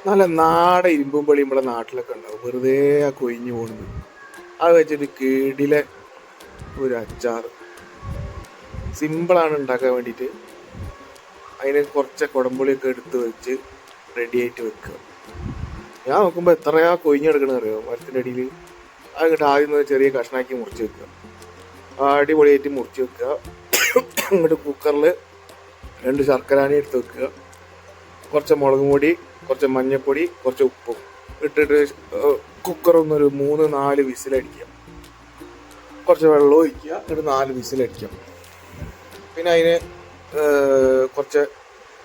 നല്ല നാടൻ ഇരുമ്പും പൊളി നമ്മുടെ നാട്ടിലൊക്കെ ഉണ്ടാവും, വെറുതെ ആ കൊഴിഞ്ഞു പോകുന്നത്. അത് വെച്ചിട്ട് കീടിലെ ഒരു അച്ചാർ സിമ്പിളാണ് ഉണ്ടാക്കാൻ വേണ്ടിയിട്ട്. അതിന് കുറച്ച് കുടംപുളിയൊക്കെ എടുത്ത് വെച്ച് റെഡി ആയിട്ട് വെക്കുക. ഞാൻ നോക്കുമ്പോൾ എത്രയാ കൊഴിഞ്ഞെടുക്കണമെന്ന് അറിയോ മരത്തിൻ്റെ അടിയിൽ. അത് ഇങ്ങോട്ട് ആദ്യം ചെറിയ കഷ്ണാക്കി മുറിച്ച് വെക്കുക, അടിപൊളിയായിട്ട് മുറിച്ച് വെക്കുക. ഇങ്ങോട്ട് കുക്കറിൽ 2 ശർക്കരാണി എടുത്ത് വെക്കുക, കുറച്ച് മുളക് പൊടി, കുറച്ച് മഞ്ഞൾപ്പൊടി, കുറച്ച് ഉപ്പും ഇട്ടിട്ട് കുക്കറൊന്നൊരു 3-4 വിസിലടിക്കുക. കുറച്ച് വെള്ളം ഒഴിക്കുക, എന്നിട്ട് 4 വിസിലടിക്കുക. പിന്നെ അതിന് കുറച്ച്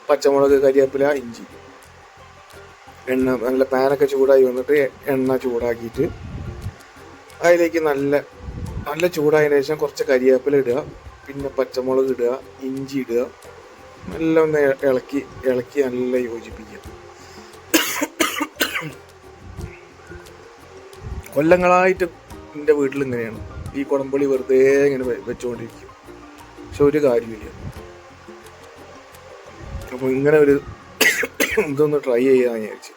പച്ചമുളക്, കരിവേപ്പില, ഇഞ്ചി, എണ്ണ, നല്ല പാനൊക്കെ ചൂടായി വന്നിട്ട് എണ്ണ ചൂടാക്കിയിട്ട് അതിലേക്ക് നല്ല ചൂടായതിനു ശേഷം കുറച്ച് കരിവേപ്പില ഇടുക, പിന്നെ പച്ചമുളക് ഇടുക, ഇഞ്ചി ഇടുക, എല്ലാം ഒന്ന് ഇളക്കി നല്ല യോജിപ്പിക്കുക. കൊല്ലങ്ങളായിട്ട് എൻ്റെ വീട്ടിൽ ഇങ്ങനെയാണ്, ഈ കുടംപുളി വെറുതെ ഇങ്ങനെ വെച്ചുകൊണ്ടിരിക്കും, പക്ഷെ ഒരു കാര്യമില്ല. അപ്പോൾ ഇങ്ങനെ ഒരു ഇതൊന്ന് ട്രൈ ചെയ്യാമെന്ന് വിചാരിച്ചു.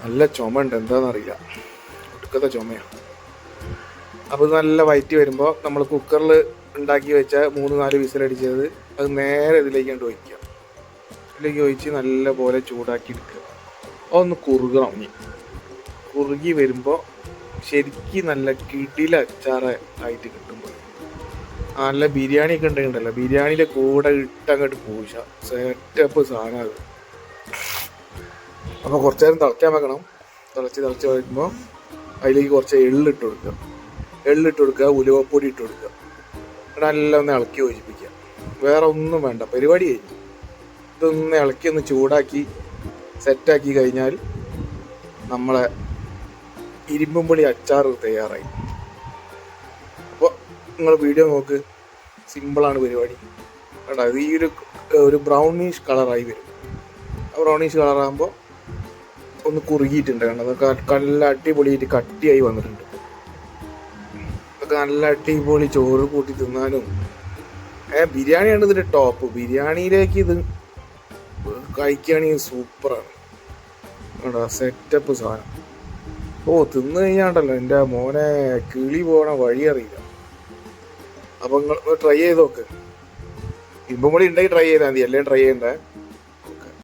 നല്ല ചുമ ഉണ്ട്, എന്താണെന്നറിയില്ല, ഒടുക്കത്തെ ചുമയാണ്. അപ്പോൾ ഇത് നല്ല വയറ്റി വരുമ്പോൾ നമ്മൾ കുക്കറിൽ ഉണ്ടാക്കി വെച്ച 3-4 വിസിലടിച്ചത് അത് നേരെ ഇതിലേക്ക് കൊണ്ട് ഒഴിക്കുക. ഇതിലേക്ക് ഒഴിച്ച് നല്ല പോലെ ചൂടാക്കി എടുക്കുക. അതൊന്ന് കുറുകണം. കുറുകി വരുമ്പോൾ ശരിക്കും നല്ല കിടില അച്ചാർ ആയിട്ട് കിട്ടുമ്പോൾ നല്ല ബിരിയാണി ഒക്കെ ഉണ്ടെങ്കിലല്ലോ, ബിരിയാണിയിലെ കൂടെ ഇട്ടങ്ങോട്ട് പൂശ സെറ്റപ്പ് സാധനം അത്. അപ്പോൾ കുറച്ച് നേരം തിളയ്ക്കാൻ വെക്കണം. തിളച്ച് വരുമ്പോൾ അതിലേക്ക് കുറച്ച് എള്ളിട്ട് കൊടുക്കുക, ഉലുവപ്പൊടി ഇട്ട് കൊടുക്കുക, നല്ല ഒന്ന് ഇളക്കി യോജിപ്പിക്കുക. വേറെ ഒന്നും വേണ്ട, പരിപാടി കഴിഞ്ഞു. ഇതൊന്ന് ഇളക്കി ഒന്ന് ചൂടാക്കി സെറ്റാക്കി കഴിഞ്ഞാൽ നമ്മളെ ഇരുമ്പും പൊടി അച്ചാർ തയ്യാറായി. അപ്പോൾ നിങ്ങൾ വീഡിയോ നോക്ക്, സിമ്പിളാണ് പരിപാടി. കേട്ടോ, ഇത് ഈ ഒരു ബ്രൗണിഷ് കളറായി വരും. ആ ബ്രൗണിഷ് കളറാകുമ്പോൾ ഒന്ന് കുറുകിയിട്ടുണ്ട്. കാരണം അതൊക്കെ നല്ല അടിപൊളിയായിട്ട് കട്ടിയായി വന്നിട്ടുണ്ട്. അതൊക്കെ നല്ല അടിപൊളി ചോറ് കൂട്ടി തിന്നാനും. ബിരിയാണിയാണ് ഇതിൻ്റെ ടോപ്പ്. ബിരിയാണിയിലേക്ക് ഇത് കഴിക്കുകയാണെങ്കിൽ സൂപ്പറാണ്. കേട്ടോ, സെറ്റപ്പ് സാധനം. തിന്നു കഴിഞ്ഞാണ്ടല്ലോ എൻ്റെ മോനെ കിളി പോകണ വഴി അറിയില്ല. അപ്പം നിങ്ങൾ ട്രൈ ചെയ്ത് നോക്ക്. ഇരുമ്പും പൊടി ഉണ്ടെങ്കിൽ ട്രൈ ചെയ്താൽ മതി, എല്ലാം ട്രൈ ചെയ്യണ്ടേ.